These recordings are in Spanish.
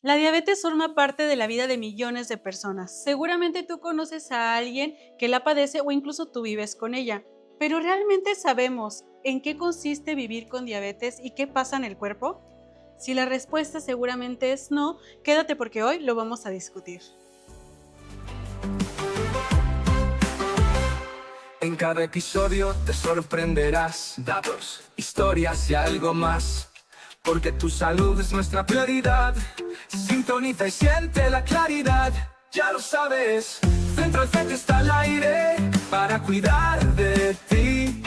La diabetes forma parte de la vida de millones de personas. Seguramente tú conoces a alguien que la padece o incluso tú vives con ella. Pero ¿realmente sabemos en qué consiste vivir con diabetes y qué pasa en el cuerpo? Si la respuesta seguramente es no, quédate porque hoy lo vamos a discutir. En cada episodio te sorprenderás, datos, historias y algo más, porque tu salud es nuestra prioridad. Sintoniza y siente la claridad, ya lo sabes. Central Frente está al aire para cuidar de ti.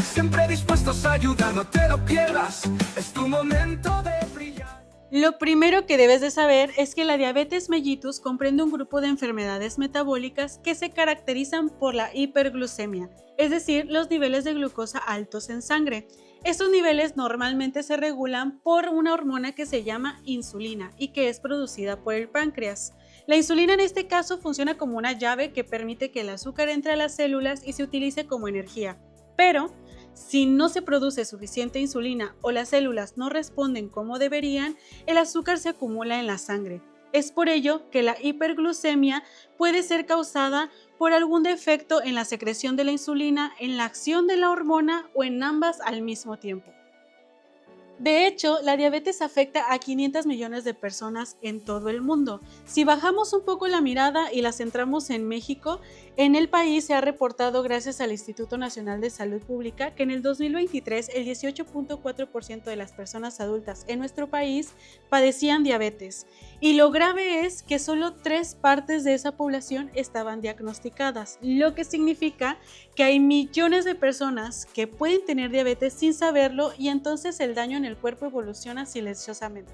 Siempre dispuestos a ayudar, no te lo pierdas, es tu momento de brillar. Lo primero que debes de saber es que la diabetes mellitus comprende un grupo de enfermedades metabólicas que se caracterizan por la hiperglucemia, es decir, los niveles de glucosa altos en sangre. Estos niveles normalmente se regulan por una hormona que se llama insulina y que es producida por el páncreas. La insulina en este caso funciona como una llave que permite que el azúcar entre a las células y se utilice como energía. Pero si no se produce suficiente insulina o las células no responden como deberían, el azúcar se acumula en la sangre. Es por ello que la hiperglucemia puede ser causada por algún defecto en la secreción de la insulina, en la acción de la hormona o en ambas al mismo tiempo. De hecho, la diabetes afecta a 500 millones de personas en todo el mundo. Si bajamos un poco la mirada y la centramos en México, en el país se ha reportado gracias al Instituto Nacional de Salud Pública que en el 2023 el 18.4% de las personas adultas en nuestro país padecían diabetes. Y lo grave es que solo 3 partes de esa población estaban diagnosticadas, lo que significa que hay millones de personas que pueden tener diabetes sin saberlo y entonces el daño en el cuerpo evoluciona silenciosamente.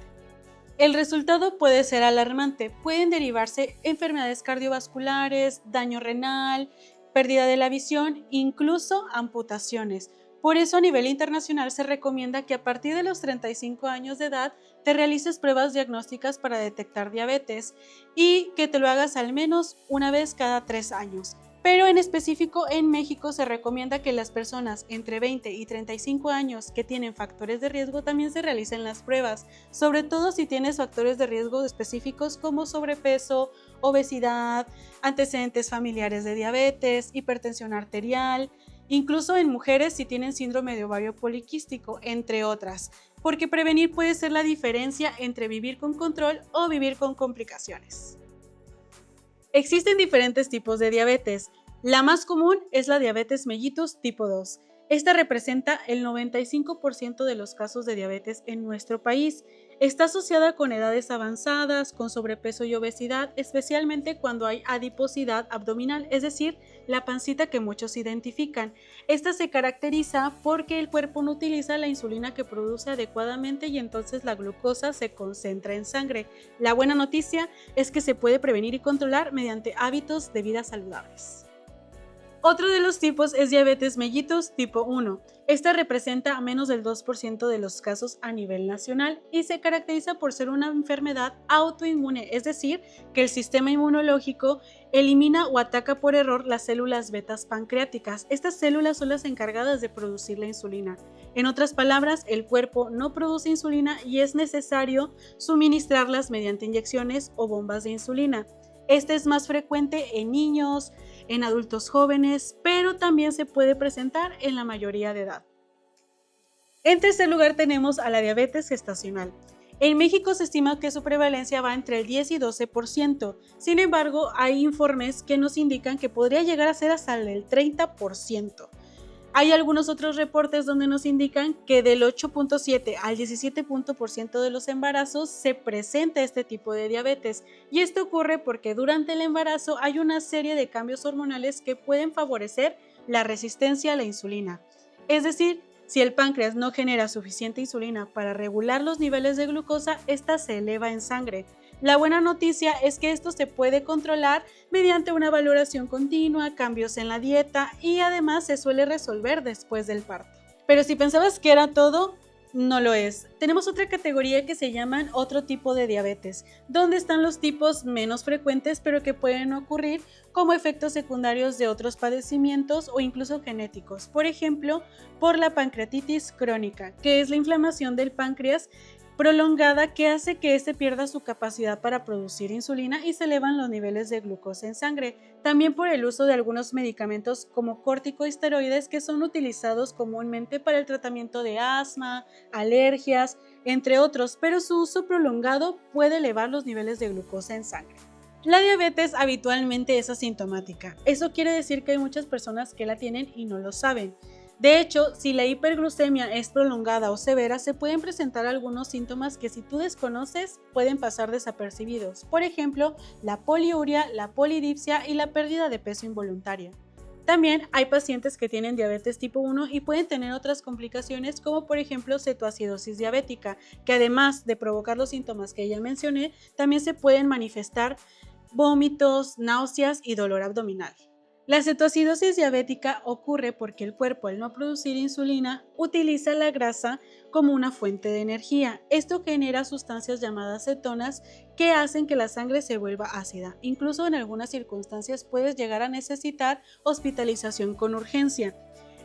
El resultado puede ser alarmante, pueden derivarse enfermedades cardiovasculares, daño renal, pérdida de la visión, incluso amputaciones. Por eso a nivel internacional se recomienda que a partir de los 35 años de edad te realices pruebas diagnósticas para detectar diabetes y que te lo hagas al menos una vez cada 3 años. Pero en específico en México se recomienda que las personas entre 20 y 35 años que tienen factores de riesgo también se realicen las pruebas, sobre todo si tienes factores de riesgo específicos como sobrepeso, obesidad, antecedentes familiares de diabetes, hipertensión arterial, incluso en mujeres si tienen síndrome de ovario poliquístico, entre otras, porque prevenir puede ser la diferencia entre vivir con control o vivir con complicaciones. Existen diferentes tipos de diabetes. La más común es la diabetes mellitus tipo 2. Esta representa el 95% de los casos de diabetes en nuestro país. Está asociada con edades avanzadas, con sobrepeso y obesidad, especialmente cuando hay adiposidad abdominal, es decir, la pancita que muchos identifican. Esta se caracteriza porque el cuerpo no utiliza la insulina que produce adecuadamente y entonces la glucosa se concentra en sangre. La buena noticia es que se puede prevenir y controlar mediante hábitos de vida saludables. Otro de los tipos es diabetes mellitus tipo 1. Esta representa a menos del 2% de los casos a nivel nacional y se caracteriza por ser una enfermedad autoinmune, es decir, que el sistema inmunológico elimina o ataca por error las células betas pancreáticas. Estas células son las encargadas de producir la insulina. En otras palabras, el cuerpo no produce insulina y es necesario suministrarlas mediante inyecciones o bombas de insulina. Este es más frecuente en niños, en adultos jóvenes, pero también se puede presentar en la mayoría de edad. En tercer lugar tenemos a la diabetes gestacional. En México se estima que su prevalencia va entre el 10 y 12%. Sin embargo, hay informes que nos indican que podría llegar a ser hasta el 30%. Hay algunos otros reportes donde nos indican que del 8.7 al 17% de los embarazos se presenta este tipo de diabetes y esto ocurre porque durante el embarazo hay una serie de cambios hormonales que pueden favorecer la resistencia a la insulina. Es decir, si el páncreas no genera suficiente insulina para regular los niveles de glucosa, esta se eleva en sangre. La buena noticia es que esto se puede controlar mediante una valoración continua, cambios en la dieta y además se suele resolver después del parto. Pero si pensabas que era todo, no lo es. Tenemos otra categoría que se llaman otro tipo de diabetes, donde están los tipos menos frecuentes pero que pueden ocurrir como efectos secundarios de otros padecimientos o incluso genéticos. Por ejemplo, por la pancreatitis crónica, que es la inflamación del páncreas prolongada que hace que éste pierda su capacidad para producir insulina y se elevan los niveles de glucosa en sangre. También por el uso de algunos medicamentos como corticosteroides que son utilizados comúnmente para el tratamiento de asma, alergias, entre otros, pero su uso prolongado puede elevar los niveles de glucosa en sangre. La diabetes habitualmente es asintomática. Eso quiere decir que hay muchas personas que la tienen y no lo saben. De hecho, si la hiperglucemia es prolongada o severa, se pueden presentar algunos síntomas que si tú desconoces pueden pasar desapercibidos. Por ejemplo, la poliuria, la polidipsia y la pérdida de peso involuntaria. También hay pacientes que tienen diabetes tipo 1 y pueden tener otras complicaciones como por ejemplo cetoacidosis diabética, que además de provocar los síntomas que ya mencioné, también se pueden manifestar vómitos, náuseas y dolor abdominal. La cetoacidosis diabética ocurre porque el cuerpo, al no producir insulina, utiliza la grasa como una fuente de energía. Esto genera sustancias llamadas cetonas que hacen que la sangre se vuelva ácida. Incluso en algunas circunstancias puedes llegar a necesitar hospitalización con urgencia.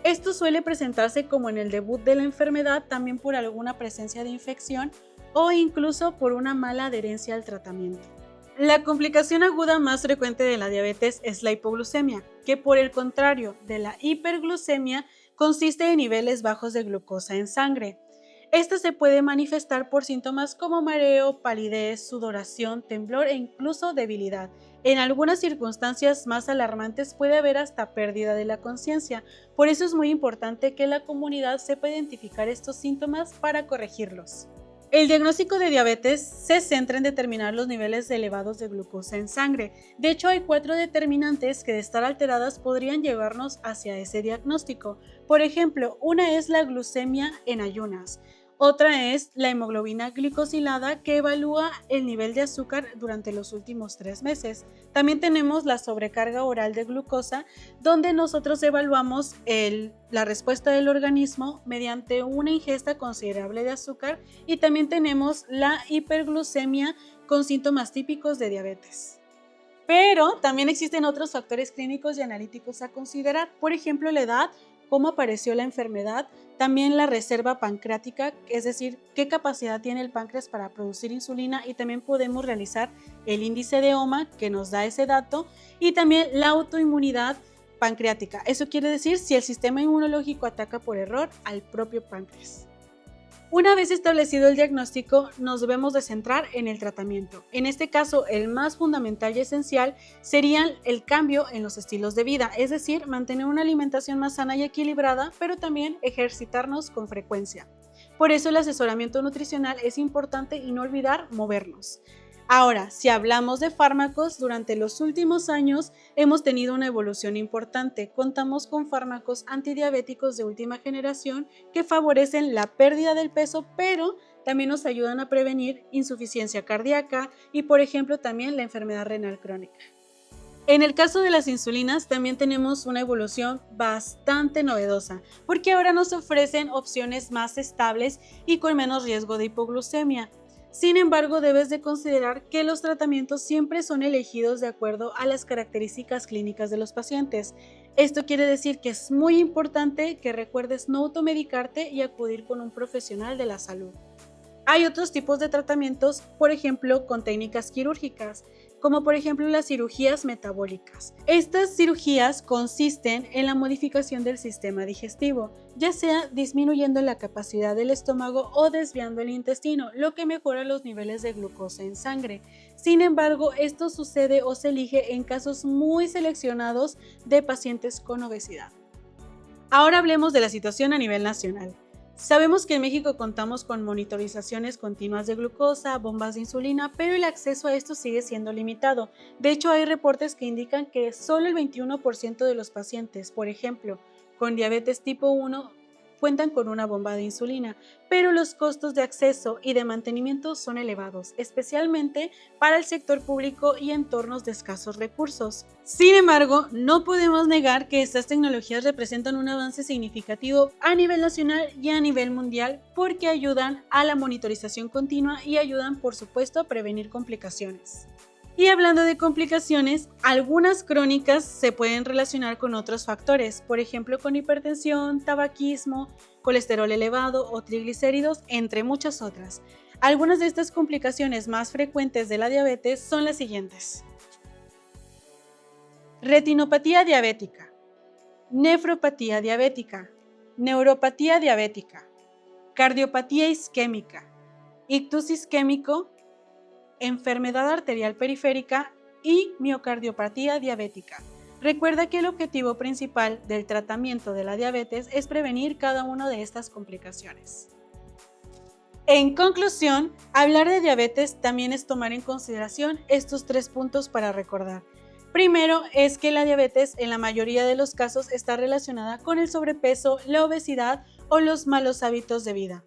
Esto suele presentarse como en el debut de la enfermedad, también por alguna presencia de infección o incluso por una mala adherencia al tratamiento. La complicación aguda más frecuente de la diabetes es la hipoglucemia, que por el contrario de la hiperglucemia consiste en niveles bajos de glucosa en sangre. Esta se puede manifestar por síntomas como mareo, palidez, sudoración, temblor e incluso debilidad. En algunas circunstancias más alarmantes puede haber hasta pérdida de la conciencia. Por eso es muy importante que la comunidad sepa identificar estos síntomas para corregirlos. El diagnóstico de diabetes se centra en determinar los niveles elevados de glucosa en sangre. De hecho, hay 4 determinantes que de estar alteradas podrían llevarnos hacia ese diagnóstico. Por ejemplo, una es la glucemia en ayunas. Otra es la hemoglobina glicosilada, que evalúa el nivel de azúcar durante los últimos 3 meses. También tenemos la sobrecarga oral de glucosa, donde nosotros evaluamos la respuesta del organismo mediante una ingesta considerable de azúcar, y también tenemos la hiperglucemia con síntomas típicos de diabetes. Pero también existen otros factores clínicos y analíticos a considerar, por ejemplo, la edad, cómo apareció la enfermedad, también la reserva pancreática, es decir, qué capacidad tiene el páncreas para producir insulina, y también podemos realizar el índice de OMA que nos da ese dato, y también la autoinmunidad pancreática. Eso quiere decir si el sistema inmunológico ataca por error al propio páncreas. Una vez establecido el diagnóstico, nos debemos de centrar en el tratamiento. En este caso, el más fundamental y esencial sería el cambio en los estilos de vida, es decir, mantener una alimentación más sana y equilibrada, pero también ejercitarnos con frecuencia. Por eso el asesoramiento nutricional es importante y no olvidar movernos. Ahora, si hablamos de fármacos, durante los últimos años hemos tenido una evolución importante. Contamos con fármacos antidiabéticos de última generación que favorecen la pérdida del peso, pero también nos ayudan a prevenir insuficiencia cardíaca y, por ejemplo, también la enfermedad renal crónica. En el caso de las insulinas también tenemos una evolución bastante novedosa, porque ahora nos ofrecen opciones más estables y con menos riesgo de hipoglucemia. Sin embargo, debes de considerar que los tratamientos siempre son elegidos de acuerdo a las características clínicas de los pacientes. Esto quiere decir que es muy importante que recuerdes no automedicarte y acudir con un profesional de la salud. Hay otros tipos de tratamientos, por ejemplo, con técnicas quirúrgicas, como por ejemplo las cirugías metabólicas. Estas cirugías consisten en la modificación del sistema digestivo, ya sea disminuyendo la capacidad del estómago o desviando el intestino, lo que mejora los niveles de glucosa en sangre. Sin embargo, esto sucede o se elige en casos muy seleccionados de pacientes con obesidad. Ahora hablemos de la situación a nivel nacional. Sabemos que en México contamos con monitorizaciones continuas de glucosa, bombas de insulina, pero el acceso a esto sigue siendo limitado. De hecho, hay reportes que indican que solo el 21% de los pacientes, por ejemplo, con diabetes tipo 1, cuentan con una bomba de insulina, pero los costos de acceso y de mantenimiento son elevados, especialmente para el sector público y entornos de escasos recursos. Sin embargo, no podemos negar que estas tecnologías representan un avance significativo a nivel nacional y a nivel mundial porque ayudan a la monitorización continua y ayudan, por supuesto, a prevenir complicaciones. Y hablando de complicaciones, algunas crónicas se pueden relacionar con otros factores, por ejemplo con hipertensión, tabaquismo, colesterol elevado o triglicéridos, entre muchas otras. Algunas de estas complicaciones más frecuentes de la diabetes son las siguientes: retinopatía diabética, nefropatía diabética, neuropatía diabética, cardiopatía isquémica, ictus isquémico, enfermedad arterial periférica y miocardiopatía diabética. Recuerda que el objetivo principal del tratamiento de la diabetes es prevenir cada una de estas complicaciones. En conclusión, hablar de diabetes también es tomar en consideración estos 3 puntos para recordar. Primero es que la diabetes en la mayoría de los casos está relacionada con el sobrepeso, la obesidad o los malos hábitos de vida.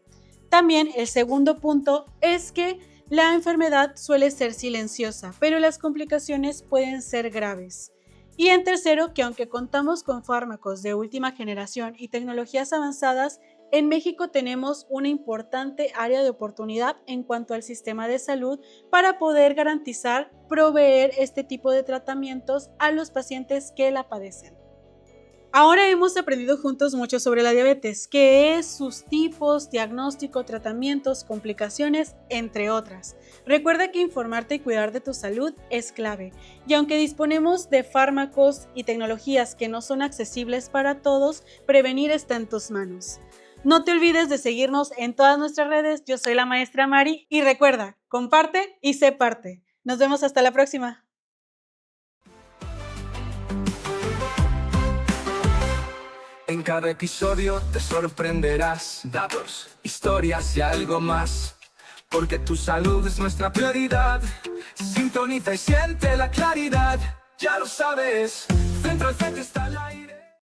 También el segundo punto es que la enfermedad suele ser silenciosa, pero las complicaciones pueden ser graves. Y en tercero, que aunque contamos con fármacos de última generación y tecnologías avanzadas, en México tenemos una importante área de oportunidad en cuanto al sistema de salud para poder garantizar proveer este tipo de tratamientos a los pacientes que la padecen. Ahora hemos aprendido juntos mucho sobre la diabetes, qué es, sus tipos, diagnóstico, tratamientos, complicaciones, entre otras. Recuerda que informarte y cuidar de tu salud es clave, y aunque disponemos de fármacos y tecnologías que no son accesibles para todos, prevenir está en tus manos. No te olvides de seguirnos en todas nuestras redes. Yo soy la maestra Mari y recuerda, comparte y sé parte. Nos vemos hasta la próxima. En cada episodio te sorprenderás. Datos, historias y algo más. Porque tu salud es nuestra prioridad. Sintoniza y siente la claridad. Ya lo sabes, Centro al Frente está la idea.